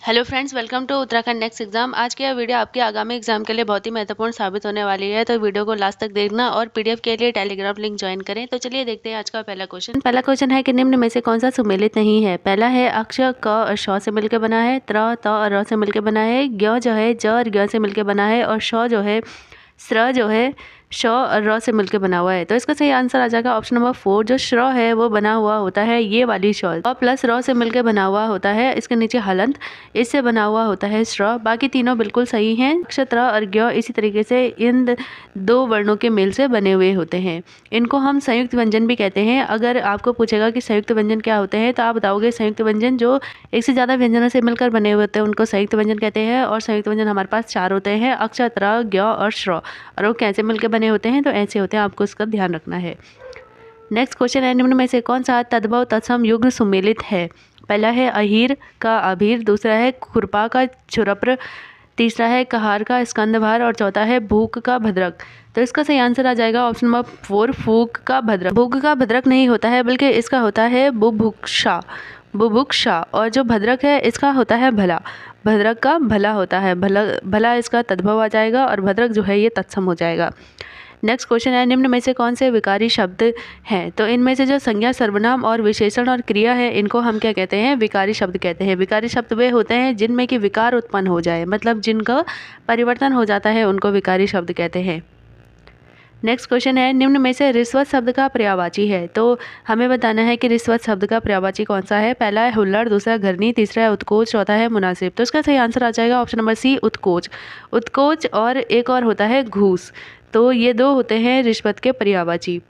Hello friends, welcome to Uttarakhand next exam. आज की यह वीडियो आपके आगामी एग्जाम के लिए बहुत ही महत्वपूर्ण साबित होने वाली है, तो वीडियो को लास्ट तक देखना और पीडीएफ के लिए टेलीग्राम लिंक ज्वाइन करें। तो चलिए देखते हैं आज का पहला क्वेश्चन है कि निम्न में से कौन सा सुमेलित नहीं है। पहला है अक्ष क और श से मिलकर बना है, त्र त और र से मिलकर बना है, ज्ञ जो है ज और ज्ञ से मिलकर बना है, और श जो है स्र जो है श और र से मिलकर बना हुआ है। तो इसका सही आंसर आ जाएगा ऑप्शन नंबर 4। जो श्र है वो बना हुआ होता है ये वाली श, और प्लस र से मिलकर बना हुआ होता है इसके नीचे हलंत, इससे बना हुआ होता है श्र। बाकी तीनों बिल्कुल सही हैं। नक्षत्र और ज्ञ इसी तरीके से इन दो वर्णों के मेल से बने हुए होते हैं। इनको हम संयुक्त व्यंजन भी कहते हैं। अगर आपको पूछेगा कि संयुक्त व्यंजन क्या होते हैं तो आप बताओगे संयुक्त व्यंजन जो एक से ज़्यादा व्यंजनों से मिलकर बने हुए होते हैं उनको संयुक्त व्यंजन कहते हैं। और संयुक्त व्यंजन हमारे पास 4 होते हैं, अक्ष, त्र, ज्ञ और श्र। और वो कैसे मिलकर बने होते हैं तो ऐसे होते हैं, आपको इसका ध्यान रखना है। नेक्स्ट क्वेश्चन है निम्न में से कौन सा तद्भव तत्सम युग्म सुमेलित है। पहला है अहीर का अभीर, दूसरा है खुरपा का छुरप्र, तीसरा है कहार का स्कंदभार, और चौथा है भूख का भद्रक। तो इसका सही आंसर आ जाएगा ऑप्शन नंबर 4, फूक का भद्रक। भूख का भद्रक नहीं होता है बल्कि इसका होता है बुभुक्षा, बुभुक्षा। और जो भद्रक है इसका होता है भला, भद्रक का भला होता है, भला भला इसका तद्भव आ जाएगा, और भद्रक जो है ये तत्सम हो जाएगा। नेक्स्ट क्वेश्चन है निम्न में से कौन से विकारी शब्द हैं। तो इनमें से जो संज्ञा, सर्वनाम और विशेषण और क्रिया है इनको हम क्या कहते हैं, विकारी शब्द कहते हैं। विकारी शब्द वे होते हैं जिनमें कि विकार उत्पन्न हो जाए, मतलब जिनका परिवर्तन हो जाता है उनको विकारी शब्द कहते हैं। नेक्स्ट क्वेश्चन है निम्न में से रिश्वत शब्द का पर्यायवाची है। तो हमें बताना है कि रिश्वत शब्द का पर्यायवाची कौन सा है। पहला है हुल्लड़, दूसरा घरनी, तीसरा है उत्कोच, चौथा है मुनासिब। तो इसका सही आंसर आ जाएगा ऑप्शन नंबर सी, उत्कोच। उत्कोच और एक और होता है घूस। तो ये दो होते हैं रिश्वत के पर्यायवाची।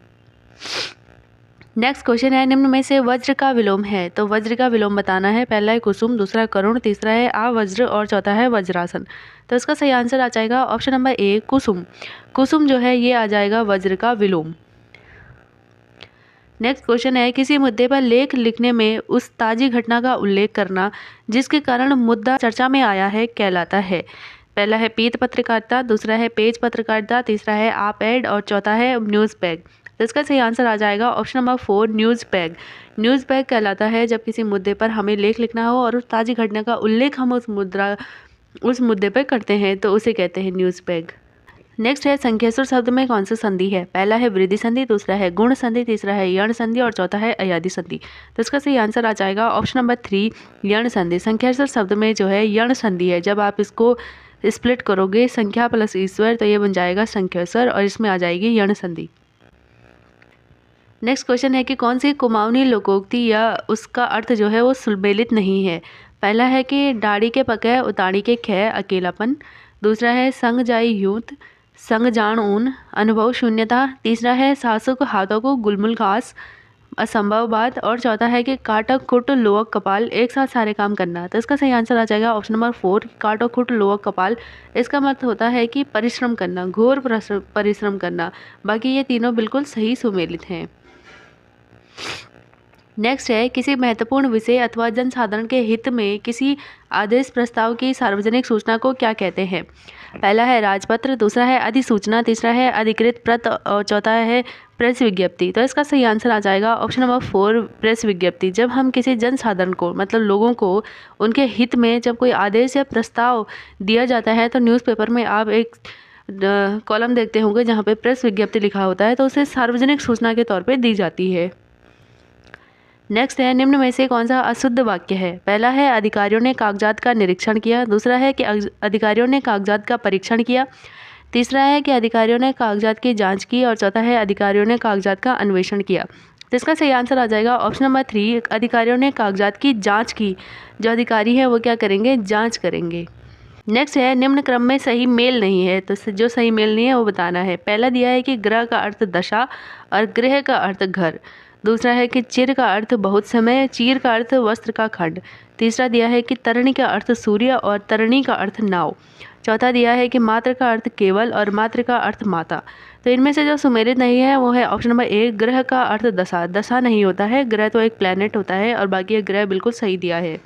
नेक्स्ट क्वेश्चन है निम्न में से वज्र का विलोम है। तो वज्र का विलोम बताना है। पहला है कुसुम, दूसरा करुण, तीसरा है आवज्र और चौथा है वज्रासन। तो इसका सही आंसर आ जाएगा ऑप्शन नंबर ए, कुसुम। कुसुम जो है ये आ जाएगा वज्र का विलोम। नेक्स्ट क्वेश्चन है किसी मुद्दे पर लेख लिखने में उस ताजी घटना का उल्लेख करना जिसके कारण मुद्दा चर्चा में आया है कहलाता है। पहला है पीत पत्रकारिता, दूसरा है पेज पत्रकारिता, तीसरा है आप एड और चौथा है न्यूज़ पैग। तो इसका सही आंसर आ जाएगा option number 4, news peg. News peg कहलाता है जब किसी मुद्दे पर हमें लेख लिखना हो और उस ताज़ी घटना का उल्लेख हम उस मुद्दे पर करते हैं तो उसे कहते हैं न्यूज़ पैग। नेक्स्ट है संख्यासुर शब्द में कौन सी संधि है। पहला है वृद्धि संधि, दूसरा है गुण संधि, तीसरा है यण संधि और चौथा है अयादि संधि। तो इसका सही आंसर आ जाएगा ऑप्शन नंबर 3, यण संधि। संख्यासुर शब्द में जो है यण संधि है। जब आप इसको स्प्लिट करोगे संख्या प्लस ईश्वर तो ये बन जाएगा संख्यासुर, और इसमें आ जाएगी यण संधि। नेक्स्ट क्वेश्चन है कि कौन सी कुमाऊनी लोकोक्ति या उसका अर्थ जो है वो सुमेलित नहीं है। पहला है कि डाड़ी के पकै उताड़ी के खे अकेलापन, दूसरा है संग जाई यूथ, संग जान ऊन, अनुभव शून्यता, तीसरा है सासुक हाथों को गुलमुल घास, असंभव बात, और चौथा है कि काटक खुट लोअक कपाल, एक साथ सारे काम करना। तो इसका सही आंसर आ जाएगा ऑप्शन नंबर 4, काटक खुट लोअक कपाल। इसका मतलब होता है कि परिश्रम करना, घोर परिश्रम करना। बाकी ये तीनों बिल्कुल सही सुमेलित हैं। नेक्स्ट है किसी महत्वपूर्ण विषय अथवा जनसाधारण के हित में किसी आदेश प्रस्ताव की सार्वजनिक सूचना को क्या कहते हैं। पहला है राजपत्र, दूसरा है अधिसूचना, तीसरा है अधिकृत प्रत और चौथा है प्रेस विज्ञप्ति। तो इसका सही आंसर आ जाएगा ऑप्शन नंबर 4, प्रेस विज्ञप्ति। जब हम किसी जनसाधारण को मतलब लोगों को उनके हित में जब कोई आदेश या प्रस्ताव दिया जाता है तो न्यूज़पेपर में आप एक कॉलम देखते होंगे जहाँ पे प्रेस विज्ञप्ति लिखा होता है, तो उसे सार्वजनिक सूचना के तौर पर दी जाती है। नेक्स्ट है निम्न में से कौन सा अशुद्ध वाक्य है। पहला है अधिकारियों ने कागजात का निरीक्षण किया, दूसरा है कि अधिकारियों ने कागजात का परीक्षण किया, तीसरा है कि अधिकारियों ने कागजात की जांच की, और चौथा है अधिकारियों ने कागजात का अन्वेषण किया। तो इसका सही आंसर आ जाएगा ऑप्शन नंबर 3, अधिकारियों ने कागजात की जाँच की। जो अधिकारी है वो क्या करेंगे, जाँच करेंगे। नेक्स्ट है निम्न क्रम में सही मेल नहीं है। तो जो सही मेल नहीं है वो बताना है। पहला दिया है कि ग्रह का अर्थ दशा और गृह का अर्थ घर, दूसरा है कि चिर का अर्थ बहुत समय, चीर का अर्थ वस्त्र का खंड, तीसरा दिया है कि तरणी का अर्थ सूर्य और तरणी का अर्थ नाव, चौथा दिया है कि मात्र का अर्थ केवल और मात्र का अर्थ माता। तो इनमें से जो सुमेलित नहीं है वो है ऑप्शन नंबर 1, ग्रह का अर्थ दशा। दशा नहीं होता है, ग्रह तो एक प्लैनेट होता है, और बाकी ये ग्रह बिल्कुल सही दिया है।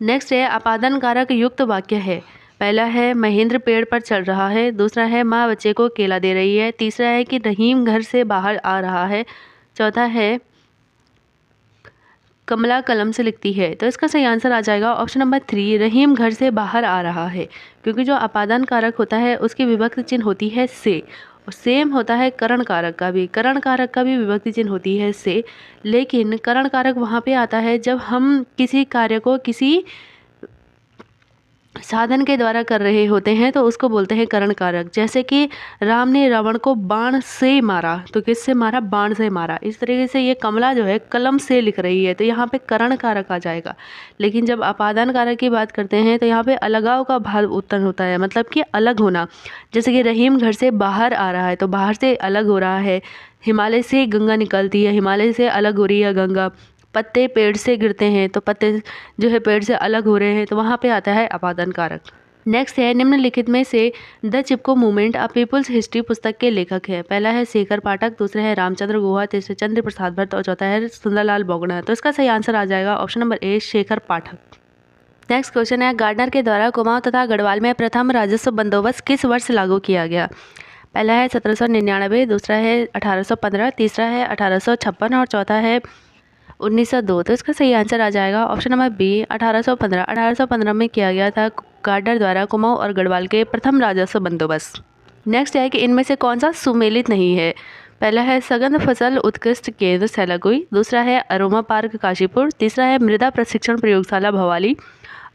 नेक्स्ट है अपादन कारक युक्त वाक्य है। पहला है महेंद्र पेड़ पर चढ़ रहा है, दूसरा है माँ बच्चे को केला दे रही है, तीसरा है कि रहीम घर से बाहर आ रहा है, चौथा है कमला कलम से लिखती है। तो इसका सही आंसर आ जाएगा ऑप्शन नंबर 3, रहीम घर से बाहर आ रहा है। क्योंकि जो अपादान कारक होता है उसकी विभक्ति चिन्ह होती है से, और सेम होता है करण कारक का भी। करण कारक का भी विभक्ति चिन्ह होती है से, लेकिन करण कारक वहाँ पे आता है जब हम किसी कार्य को किसी साधन के द्वारा कर रहे होते हैं तो उसको बोलते हैं करण कारक। जैसे कि राम ने रावण को बाण से मारा, तो किससे मारा? बाण से मारा। इस तरीके से ये कमला जो है कलम से लिख रही है, तो यहाँ पे करण कारक आ जाएगा। लेकिन जब अपादान कारक की बात करते हैं तो यहाँ पे अलगाव का भाव उत्पन्न होता है, मतलब कि अलग होना। जैसे कि रहीम घर से बाहर आ रहा है, तो बाहर से अलग हो रहा है। हिमालय से गंगा निकलती है, हिमालय से अलग हो रही है गंगा। पत्ते पेड़ से गिरते हैं, तो पत्ते जो है पेड़ से अलग हो रहे हैं, तो वहाँ पे आता है अपादान कारक। नेक्स्ट है, निम्नलिखित में से the Chipko movement a people's history पुस्तक के लेखक है। पहला है शेखर पाठक, दूसरा है रामचंद्र गुहा, तीसरा चंद्र प्रसाद भट्ट और चौथा है सुंदरलाल बोगड़ा। तो इसका सही आंसर आ जाएगा ऑप्शन नंबर ए, शेखर पाठक। नेक्स्ट क्वेश्चन है, गार्डनर के द्वारा कुमाऊं तथा गढ़वाल में प्रथम राजस्व बंदोबस्त किस वर्ष लागू किया गया? पहला है 1799, दूसरा है 1815, तीसरा है 1856 और चौथा है 1902। तो इसका सही आंसर आ जाएगा ऑप्शन नंबर बी, 1815। 1815 में किया गया था गार्डनर द्वारा कुमाऊं और गढ़वाल के प्रथम राजस्व बंदोबस्त। नेक्स्ट है कि इनमें से कौन सा सुमेलित नहीं है? पहला है सघन फसल उत्कृष्ट केंद्र सैलाकुई, दूसरा है अरोमा पार्क काशीपुर, तीसरा है मृदा प्रशिक्षण प्रयोगशाला भवाली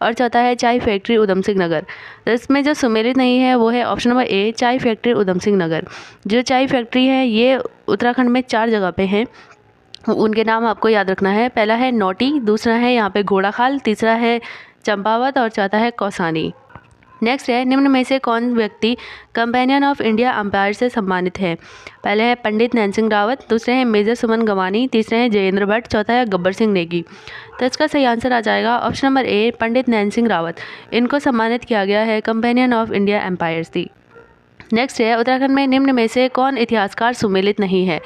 और चौथा है चाय फैक्ट्री उधम सिंह नगर। तो इसमें जो सुमेलित नहीं है वो है ऑप्शन नंबर ए, चाय फैक्ट्री उधम सिंह नगर। जो चाय फैक्ट्री है ये उत्तराखंड में 4 जगह पे हैं, उनके नाम आपको याद रखना है। पहला है नौटी, दूसरा है यहाँ पे घोड़ाखाल, तीसरा है चंपावत और चौथा है कौसानी। नेक्स्ट है, निम्न में से कौन व्यक्ति कंपेनियन ऑफ इंडिया अंपायर से सम्मानित है? पहले है पंडित नैन सिंह रावत, दूसरे हैं मेजर सुमन गवानी, तीसरे हैं जयेंद्र भट्ट, चौथा है गब्बर सिंह नेगी। तो इसका सही आंसर आ जाएगा option number A, Pandit Nain Singh Rawat. इनको सम्मानित किया गया है कंपेनियन ऑफ इंडिया एम्पायर्स दी। नेक्स्ट है, उत्तराखंड में निम्न में से कौन इतिहासकार सुमेलित नहीं है?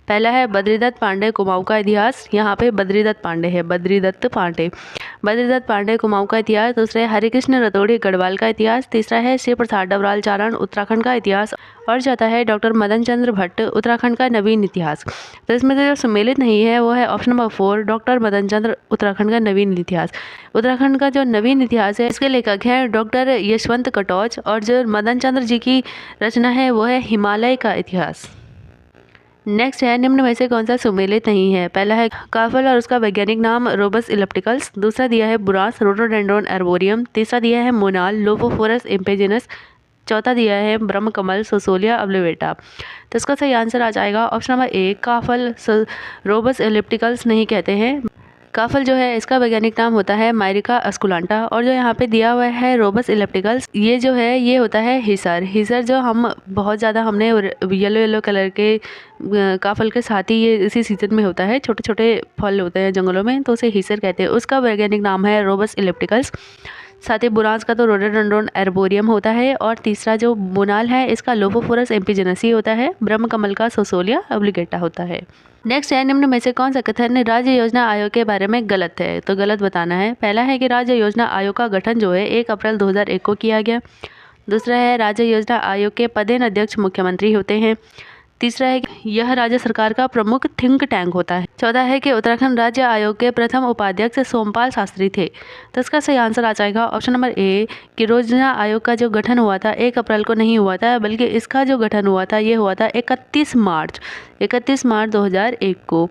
पहला है बद्रीदत्त पांडे कुमाऊं का इतिहास, यहाँ पे बद्रीदत्त पांडे है, बद्रीदत्त पांडे कुमाऊं का इतिहास। दूसरा है हरिकृष्ण रतोड़ी गढ़वाल का इतिहास, तीसरा है शिव प्रसाद डबराल चारण उत्तराखंड का इतिहास और चौथा है डॉक्टर मदन चंद्र भट्ट उत्तराखंड का नवीन इतिहास। तो इसमें से जो सम्मिलित नहीं है वो है ऑप्शन नंबर 4, डॉक्टर मदन चंद्र उत्तराखंड का नवीन इतिहास। उत्तराखंड का जो नवीन इतिहास है इसके लेखक हैं डॉक्टर यशवंत कटौच और जो मदन चंद्र जी की रचना है वो है हिमालय का इतिहास। नेक्स्ट है, निम्न में से कौन सा सुमेलित नहीं है? पहला है काफल और उसका वैज्ञानिक नाम रोबस इलेप्टिकल्स, दूसरा दिया है बुरांस रोडोडेंड्रोन एर्बोरियम, तीसरा दिया है मोनाल लोफोफोरस इम्पेजिनस, चौथा दिया है ब्रह्म कमल सोसोलिया अब्लेवेटा। तो इसका सही आंसर आ जाएगा ऑप्शन नंबर ए, काफल रोबस इलेप्टिकल्स नहीं कहते हैं। काफल जो है इसका वैज्ञानिक नाम होता है मायरिका अस्कुलांटा और जो यहाँ पे दिया हुआ है रोबस इलेप्टिकल्स, ये जो है ये होता है हिसर जो हम बहुत ज़्यादा हमने येलो कलर के काफल के साथ ही ये इसी सीजन में होता है, छोटे छोटे फल होते हैं जंगलों में तो उसे हिसर कहते हैं। उसका वैज्ञानिक नाम है रोबस इलेप्टिकल्स। साथ ही बुरांस का तो रोडोडेंड्रोन एर्बोरियम होता है और तीसरा जो मोनाल है इसका लोफोफोरस एम्पिजेनेसी होता है, ब्रह्म कमल का सोसोलिया ऑब्लिगेटा होता है। नेक्स्ट है, निम्न में से कौन सा कथन राज्य योजना आयोग के बारे में गलत है? तो गलत बताना है। पहला है कि राज्य योजना आयोग का गठन जो है 1 अप्रैल 2001 को किया गया। दूसरा है राज्य योजना आयोग के पदेन अध्यक्ष मुख्यमंत्री होते हैं। तीसरा है कि यह राज्य सरकार का प्रमुख थिंक टैंक होता है। चौथा है कि उत्तराखंड राज्य आयोग के प्रथम उपाध्यक्ष सोमपाल शास्त्री थे। तो इसका सही आंसर आ जाएगा ऑप्शन नंबर ए, कि योजना आयोग का जो गठन हुआ था 1 अप्रैल को नहीं हुआ था, बल्कि इसका जो गठन हुआ था ये हुआ था 31 मार्च 2001 को।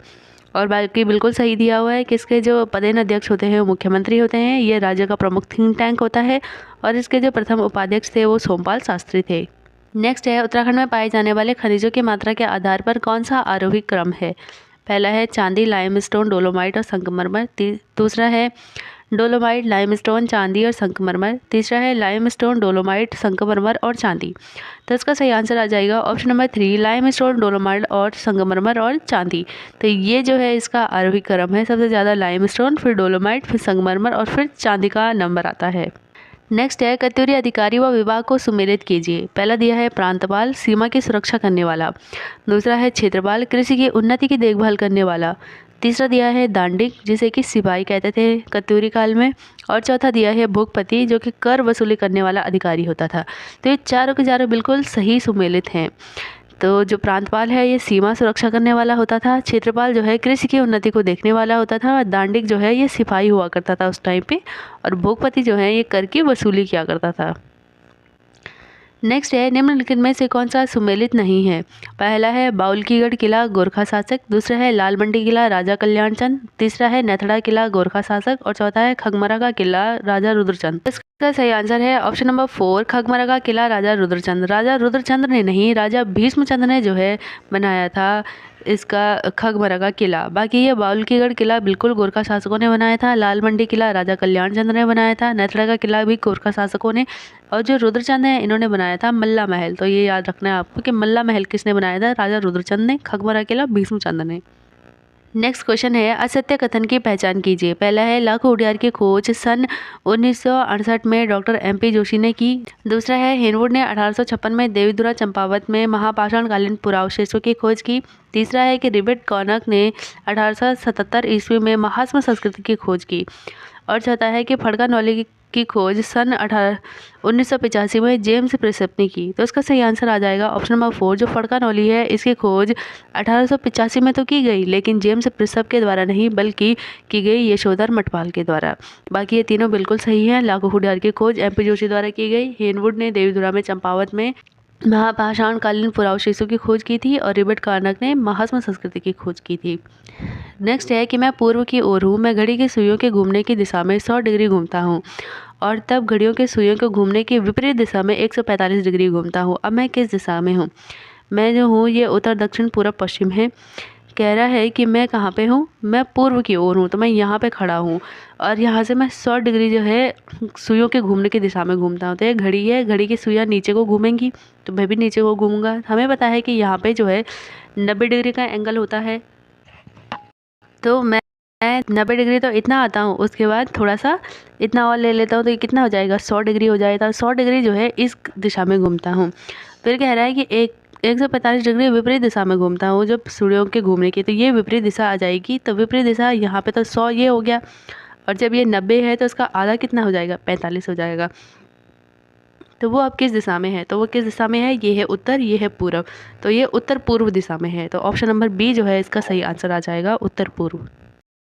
और बाकी बिल्कुल सही दिया हुआ है कि इसके जो पदेन अध्यक्ष होते हैं वो मुख्यमंत्री होते हैं, ये राज्य का प्रमुख थिंक टैंक होता है और इसके जो प्रथम उपाध्यक्ष थे वो सोमपाल शास्त्री थे। नेक्स्ट है, उत्तराखंड में पाए जाने वाले खनिजों की मात्रा के आधार पर कौन सा आरोही क्रम है? पहला है चांदी लाइमस्टोन डोलोमाइट और संगमरमर, दूसरा है डोलोमाइट लाइमस्टोन चांदी और संगमरमर, तीसरा है लाइमस्टोन डोलोमाइट संगमरमर और चांदी। तो इसका सही आंसर आ जाएगा ऑप्शन नंबर 3, लाइमस्टोन डोलोमाइट और संगमरमर और चांदी। तो ये जो है इसका आरोही क्रम है, सबसे ज़्यादा लाइमस्टोन, फिर डोलोमाइट, फिर संगमरमर और फिर चांदी का नंबर आता है। नेक्स्ट है, कत्यूरी अधिकारी व विभाग को सुमेलित कीजिए। पहला दिया है प्रांतपाल, सीमा की सुरक्षा करने वाला। दूसरा है क्षेत्रपाल, कृषि की उन्नति की देखभाल करने वाला। तीसरा दिया है दांडिक, जिसे कि सिपाही कहते थे कत्यूरी काल में। और चौथा दिया है भूपति, जो कि कर वसूली करने वाला अधिकारी होता था। तो ये चारों के चारों बिल्कुल सही सुमेलित हैं। तो जो प्रांतपाल है ये सीमा सुरक्षा करने वाला होता था, क्षेत्रपाल जो है कृषि की उन्नति को देखने वाला होता था, और दांडिक जो है ये सिपाही हुआ करता था उस टाइम पे, और भोगपति जो है ये कर की वसूली किया करता था। नेक्स्ट है, निम्नलिखित में से कौन सा सुमेलित नहीं है? पहला है बाउलकीगढ़ किला गोरखा शासक, दूसरा है लाल मंडी किला राजा कल्याण चंद, तीसरा है नेथड़ा किला गोरखा शासक, और चौथा है खगमरा का किला राजा रुद्रचंद। इसका सही आंसर है ऑप्शन नंबर 4, खगमरा का किला राजा रुद्रचंद। राजा रुद्रचंद ने नहीं, राजा भीष्मचंद ने जो है बनाया था इसका खगमरा का किला। बाकी ये बाउलकीगढ़ किला बिल्कुल गोरखा शासकों ने बनाया था, लाल मंडी किला राजा कल्याण चंद ने बनाया था, नेथड़ा का किला भी गोरखा शासकों ने, और जो रुद्रचंद है इन्होंने बनाया था मल्ला महल। तो ये याद रखना है आपको कि मल्ला महल किसने बनाया था? राजा रुद्रचंद ने। खगमरा किला भीष्मचंद ने। नेक्स्ट क्वेश्चन है, असत्य कथन की पहचान कीजिए। पहला है, लाखों उडियार की खोज सन 1968 में डॉक्टर MP जोशी ने की। दूसरा है, हेनवुड ने 1856 में देवीधुरा चंपावत में महापाषाणकालीन पुरावशेषों की खोज की। तीसरा है कि रिबर्ट कॉनक ने 1877 ईस्वी में महास्म संस्कृति की खोज की। और चौथा है कि फड़का नौली की खोज सन 1985 में जेम्स प्रिसेप ने की। तो इसका सही आंसर आ जाएगा ऑप्शन नंबर 4, जो फड़का नौली है इसकी खोज 1885 में तो की गई, लेकिन जेम्स प्रिसेप के द्वारा नहीं बल्कि की गई यशोधर मटवाल के द्वारा। बाकी ये तीनों बिल्कुल सही हैं। लाखों उडियार की खोज MP जोशी द्वारा की गई, हेनवुड ने देवीधुरा में चंपावत में महापाषाणकालीन पुरावशेषों की खोज की थी, और रिबर्ट कॉनक ने महास्म संस्कृति की खोज की थी। नेक्स्ट है कि मैं पूर्व की ओर हूँ, मैं घड़ी की सुइयों के घूमने की दिशा में 100 डिग्री घूमता हूँ, और तब घड़ियों के सुइयों के घूमने की विपरीत दिशा में 145 डिग्री घूमता हूँ। अब मैं किस दिशा में हूँ? मैं जो हूँ ये उत्तर दक्षिण पूर्व पश्चिम है। कह रहा है कि मैं कहाँ पे हूँ? मैं पूर्व की ओर हूँ, तो मैं यहाँ पे खड़ा हूँ, और यहाँ से मैं 100 डिग्री जो है सुइयों के घूमने की दिशा में घूमता हूँ। तो ये घड़ी है, घड़ी की सुइयाँ नीचे को घूमेंगी, तो मैं भी नीचे को घूमूंगा। हमें पता है कि यहाँ पे जो है 90 डिग्री का एंगल होता है, तो मैं 90 डिग्री तो इतना आता हूँ, उसके बाद थोड़ा सा इतना और ले लेता हूँ, तो ये कितना हो जाएगा? 100 डिग्री हो जाएगा। 100 डिग्री जो है इस दिशा में घूमता हूँ। फिर कह रहा है कि 145 डिग्री विपरीत दिशा में घूमता हूँ जब सूर्यों के घूमने की, तो ये विपरीत दिशा आ जाएगी। तो विपरीत दिशा यहाँ पे तो 100 ये हो गया, और जब ये 90 है तो इसका आधा कितना हो जाएगा? 45 हो जाएगा। तो वो अब किस दिशा में है? तो वो किस दिशा में है? ये है उत्तर, ये है पूर्व, तो ये उत्तर पूर्व दिशा में है। तो ऑप्शन नंबर B जो है इसका सही आंसर आ जाएगा, उत्तर पूर्व।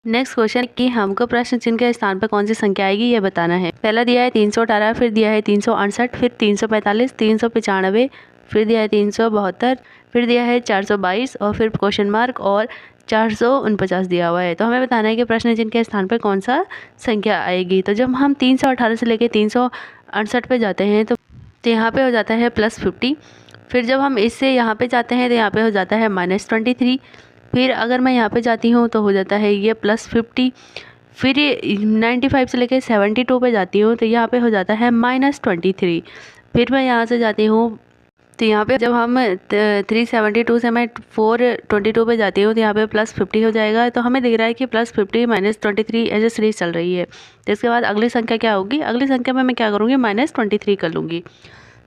नेक्स्ट क्वेश्चन कि हमको प्रश्न चिन्ह के स्थान पर कौन सी संख्या आएगी ये बताना है। पहला दिया है 318, फिर दिया है 368, फिर 345, 395, फिर दिया है 372, फिर दिया है 422, और फिर क्वेश्चन मार्क और 449 दिया हुआ है। तो हमें बताना है कि प्रश्न चिन्ह के स्थान पर कौन सा संख्या आएगी। तो जब हम 318 से लेके 368 पे जाते हैं तो यहाँ पे हो जाता है +50। फिर जब हम इससे यहाँ पे जाते हैं तो यहाँ पे हो जाता है -23। फिर अगर मैं यहाँ पे जाती हूँ तो हो जाता है ये +50। फिर ये 95 से लेके 72 पे जाती हूँ तो यहाँ पे हो जाता है -23। फिर मैं यहाँ से जाती हूँ तो यहाँ पे जब हम 372 से मैं 422 पे जाती हूँ तो यहाँ पे +50 हो जाएगा। तो हमें दिख रहा है कि +50 -23 ऐसे सीरीज चल रही है। तो इसके बाद अगली संख्या क्या होगी? अगली संख्या में मैं क्या करूँगी? -23 कर लूँगी।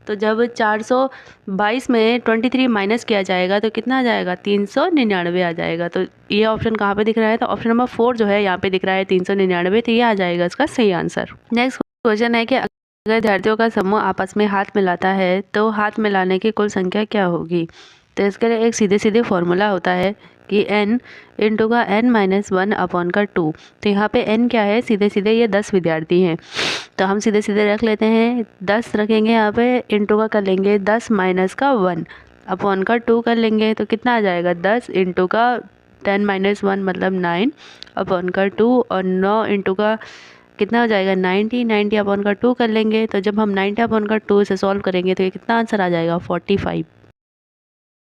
तो जब 422 में 23 माइनस किया जाएगा तो कितना आ जाएगा? 399 आ जाएगा। तो ये ऑप्शन कहाँ पे दिख रहा है? तो ऑप्शन नंबर 4 जो है यहाँ पे दिख रहा है 399, तो ये आ जाएगा इसका सही आंसर। नेक्स्ट क्वेश्चन है कि अगर विद्यार्थियों का समूह आपस में हाथ मिलाता है तो हाथ मिलाने की कुल संख्या क्या होगी? तो इसके लिए एक सीधे सीधे फॉर्मूला होता है कि n इंटू का n-1/2। तो यहाँ पे n क्या है? सीधे सीधे ये 10 विद्यार्थी हैं, तो हम सीधे सीधे रख लेते हैं। 10 रखेंगे यहाँ पे, इंटू का कर लेंगे 10 माइनस का 1 अपॉन का 2 कर लेंगे, तो कितना आ जाएगा? 10 इंटू का 10 - 1 मतलब 9 अपॉन का 2, और 9 इंटू का कितना हो जाएगा? 90 अपॉन का 2 कर लेंगे। तो जब हम 90 अपॉन का 2 से सॉल्व करेंगे तो ये कितना आंसर आ जाएगा? 45।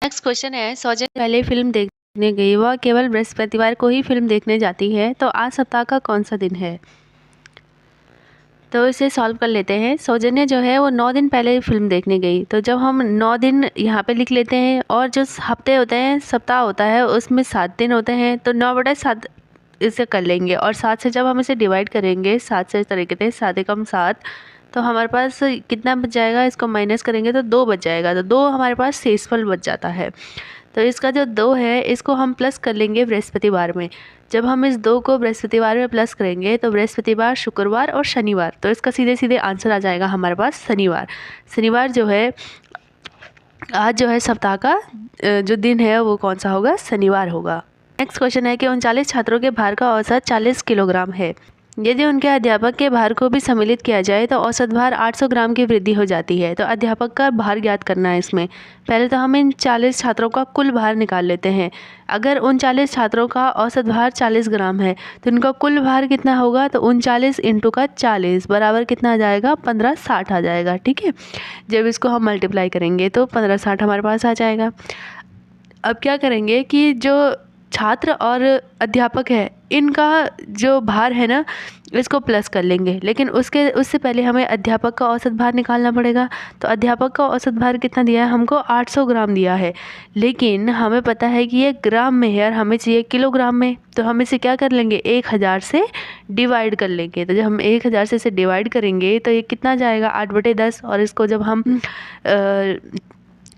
नेक्स्ट क्वेश्चन है, सौजन्य पहले फिल्म देखने गई, वह केवल बृहस्पतिवार को ही फिल्म देखने जाती है, तो आज सप्ताह का कौन सा दिन है? तो इसे सॉल्व कर लेते हैं। सौजन्य जो है वो 9 दिन पहले फिल्म देखने गई, तो जब हम 9 दिन यहाँ पे लिख लेते हैं, और जो हफ्ते होते हैं, सप्ताह होता है, उसमें 7 दिन होते हैं, तो 9/7 इसे कर लेंगे, और 7 से जब हम इसे डिवाइड करेंगे 7 से इस तरीके से 7 एकम 7, तो हमारे पास कितना बच जाएगा? इसको माइनस करेंगे तो 2 बच जाएगा, तो 2 हमारे पास शेषफल बच जाता है। तो इसका जो 2 है इसको हम प्लस कर लेंगे बृहस्पतिवार में। जब हम इस 2 को बृहस्पतिवार में प्लस करेंगे तो बृहस्पतिवार, शुक्रवार और शनिवार, तो इसका सीधे सीधे आंसर आ जाएगा हमारे पास शनिवार। शनिवार जो है आज जो है सप्ताह का जो दिन है वो कौन सा होगा, शनिवार होगा। नेक्स्ट क्वेश्चन है कि 39 छात्रों के भार का औसत 40 किलोग्राम है। यदि उनके अध्यापक के भार को भी सम्मिलित किया जाए तो औसत भार 800 ग्राम की वृद्धि हो जाती है। तो अध्यापक का भार ज्ञात करना है इसमें। पहले तो हम इन 40 छात्रों का कुल भार निकाल लेते हैं। अगर 39 छात्रों का औसत भार 40 ग्राम है तो इनका कुल भार कितना होगा, तो 39 इंटू का 40 बराबर कितना आ जाएगा, 1560 आ जाएगा। ठीक है, जब इसको हम मल्टीप्लाई करेंगे तो 1560 हमारे पास आ जाएगा। अब क्या करेंगे कि जो छात्र और अध्यापक है इनका जो भार है ना, इसको प्लस कर लेंगे, लेकिन उससे पहले हमें अध्यापक का औसत भार निकालना पड़ेगा। तो अध्यापक का औसत भार कितना दिया है हमको, 800 ग्राम दिया है, लेकिन हमें पता है कि ये ग्राम में है और हमें चाहिए किलोग्राम में। तो हम इसे क्या कर लेंगे, 1000 से डिवाइड कर लेंगे। तो जब हम 1000 से इसे डिवाइड करेंगे तो ये कितना जाएगा, 8/10, और इसको जब हम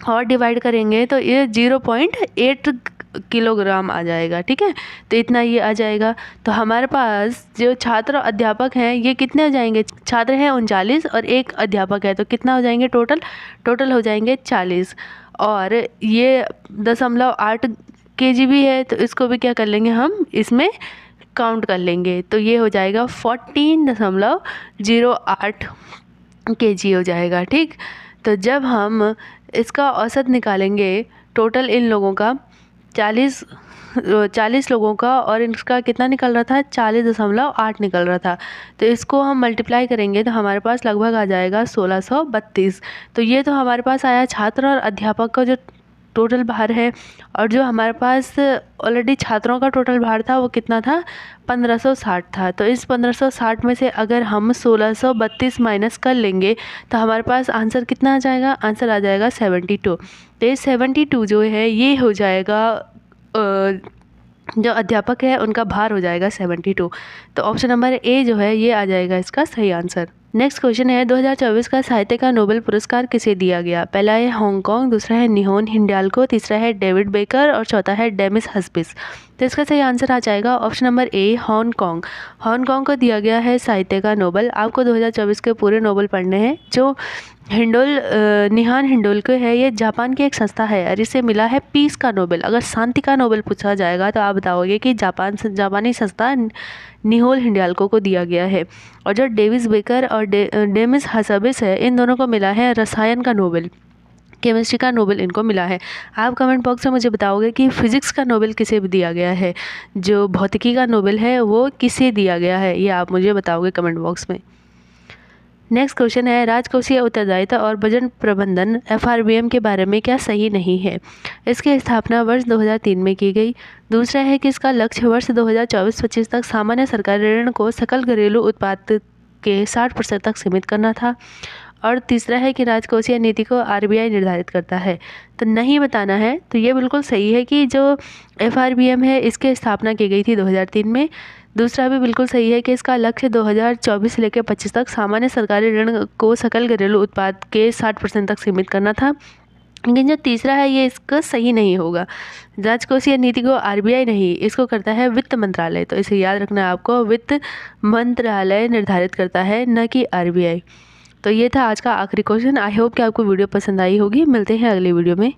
और डिवाइड करेंगे तो ये 0.8 किलोग्राम आ जाएगा। ठीक है, तो इतना ये आ जाएगा। तो हमारे पास जो छात्र और अध्यापक हैं ये कितने हो जाएंगे, छात्र हैं 39 और एक अध्यापक है, तो कितना हो जाएंगे टोटल हो जाएंगे 40। और ये 0.8 kg भी है, तो इसको भी क्या कर लेंगे हम इसमें काउंट कर लेंगे। तो ये हो जाएगा 14.08 kg हो जाएगा। ठीक, तो जब हम इसका औसत निकालेंगे टोटल इन लोगों का 40 लोगों का, और इसका कितना निकल रहा था, 40.8 निकल रहा था। तो इसको हम मल्टीप्लाई करेंगे तो हमारे पास लगभग आ जाएगा 1632। तो ये तो हमारे पास आया छात्र और अध्यापक का जो टोटल भार है। और जो हमारे पास ऑलरेडी छात्रों का टोटल भार था वो कितना था, 1560 था। तो इस 1560 में से अगर हम 1632 माइनस कर लेंगे तो हमारे पास आंसर कितना आ जाएगा, आंसर आ जाएगा 72। तो ये 72 जो है ये हो जाएगा जो अध्यापक है उनका भार हो जाएगा 72। तो ऑप्शन नंबर ए जो है ये आ जाएगा इसका सही आंसर। नेक्स्ट क्वेश्चन है 2024 का साहित्य का नोबेल पुरस्कार किसे दिया गया। पहला है हांगकांग, दूसरा है निहोन हिंडाल्को, तीसरा है डेविड बेकर और चौथा है डेमिस हस्पिस। तो इसका सही आंसर आ जाएगा ऑप्शन नंबर ए हांगकांग। हांगकांग को दिया गया है साहित्य का नोबेल। आपको 2024 के पूरे नोबेल पढ़ने हैं। जो निहान हिंडोल्को है ये जापान की एक संस्था है और इसे मिला है पीस का नोबेल। अगर शांति का नोबेल पूछा जाएगा तो आप बताओगे कि जापानी संस्था निहोल हिंडाल्को को दिया गया है। और जो डेविस बेकर और डेमिस हस्पिस है इन दोनों को मिला है रसायन का नोबेल, केमिस्ट्री का नोबेल इनको मिला है। आप कमेंट बॉक्स में मुझे बताओगे कि फिजिक्स का नोबेल किसे दिया गया है, जो भौतिकी का नोबेल है वो किसे दिया गया है, ये आप मुझे बताओगे कमेंट बॉक्स में। नेक्स्ट क्वेश्चन है राजकोषीय उत्तरदायिता और बजट प्रबंधन FRBM के बारे में क्या सही नहीं है। इसकी स्थापना वर्ष 2003 में की गई। दूसरा है कि इसका लक्ष्य वर्ष 2024-25 तक सामान्य सरकारी ऋण को सकल घरेलू उत्पाद के 60% तक सीमित करना था। और तीसरा है कि राजकोषीय नीति को RBI निर्धारित करता है। तो नहीं बताना है, तो ये बिल्कुल सही है कि जो FRBM है इसकी स्थापना की गई थी 2003 में। दूसरा भी बिल्कुल सही है कि इसका लक्ष्य 2024 से लेकर 25 तक सामान्य सरकारी ऋण को सकल घरेलू उत्पाद के 60% तक सीमित करना था। लेकिन जो तीसरा है ये इसका सही नहीं होगा। राजकोषीय नीति को RBI नहीं, इसको करता है वित्त मंत्रालय। तो इसे याद रखना है आपको, वित्त मंत्रालय निर्धारित करता है, न कि RBI। तो ये था आज का आखिरी क्वेश्चन। आई होप कि आपको वीडियो पसंद आई होगी। मिलते हैं अगले वीडियो में।